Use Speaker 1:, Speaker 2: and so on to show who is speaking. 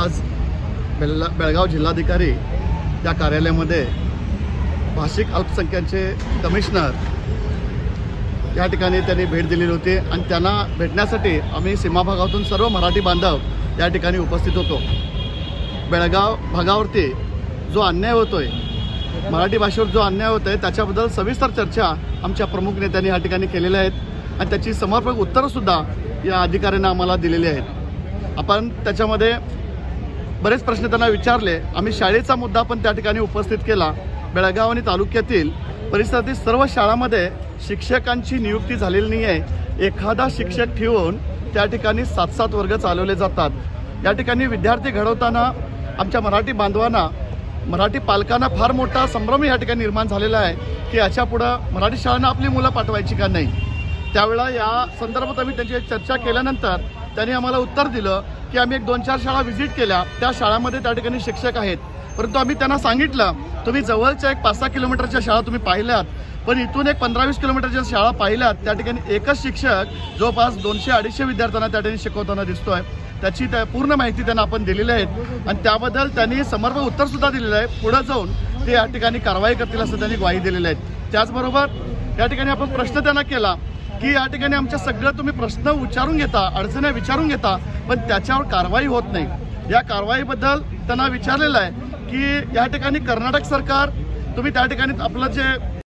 Speaker 1: आज बेळगाव जिल्हाधिकारी या कार्यालयामध्ये भाषिक अल्पसंख्याकांचे कमिशनर या ठिकाणी त्यांनी भेट दिलेली होती आणि त्यांना भेटण्यासाठी आम्ही सीमा भागातून सर्व मराठी बांधव या ठिकाणी उपस्थित होतो। बेळगाव भागावरती जो अन्याय होतोय, मराठी भाषेवर जो अन्याय होतोय त्याच्याबद्दल सविस्तर चर्चा आमच्या प्रमुख नेत्यांनी या ठिकाणी केलेल्या आहेत आणि त्याची समर्पक उत्तरंसुद्धा या अधिकाऱ्यांना आम्हाला दिलेली आहेत। आपण त्याच्यामध्ये बरेच प्रश्न त्यांना विचारले। आम्ही शाळेचा मुद्दा पण त्या ठिकाणी उपस्थित केला। बेळगाव आणि तालुक्यातील परिसरातील सर्व शाळांमध्ये शिक्षकांची नियुक्ती झालेली नाही आहे। एखादा शिक्षक ठेवून त्या ठिकाणी 7-7 वर्ग चालवले जातात। या ठिकाणी विद्यार्थी घडवताना आमच्या मराठी बांधवांना, मराठी पालकांना फार मोठा संभ्रम या ठिकाणी निर्माण झालेला आहे की याच्या पुढं मराठी शाळांना आपली मुलं पाठवायची का नाही। त्यावेळेला या संदर्भात आम्ही त्यांची चर्चा केल्यानंतर त्यांनी आम्हाला उत्तर दिलं की आम्ही 1-2-4 शाळा व्हिजिट केल्या, त्या शाळांमध्ये त्या ठिकाणी शिक्षक आहेत, परंतु आम्ही त्यांना सांगितलं तुम्ही जवळच्या 1-5-6 किलोमीटरच्या शाळा तुम्ही पाहिल्यात, पण इथून 15-20 किलोमीटरच्या शाळा पाहिल्यात त्या ठिकाणी एकच शिक्षक जवळपास 200-250 विद्यार्थ्यांना त्या ठिकाणी शिकवताना दिसतोय। त्याची पूर्ण माहिती त्यांना आपण दिलेली आहे आणि त्याबद्दल त्यांनी समर्पक उत्तरसुद्धा दिलेलं आहे। पुढे जाऊन ते या ठिकाणी कारवाई करतील असं त्यांनी ग्वाही दिलेली आहे। त्याचबरोबर या ठिकाणी आपण प्रश्न त्यांना केला की या ठिकाणी आमच्या सगळं तुम्ही प्रश्न विचारून घेता, अडचणी विचारून घेता, पण त्याच्यावर कारवाई होत नाही। या कारवाईबद्दल त्यांना विचारलेलं आहे की या ठिकाणी कर्नाटक सरकार तुम्ही त्या ठिकाणी आपलं जे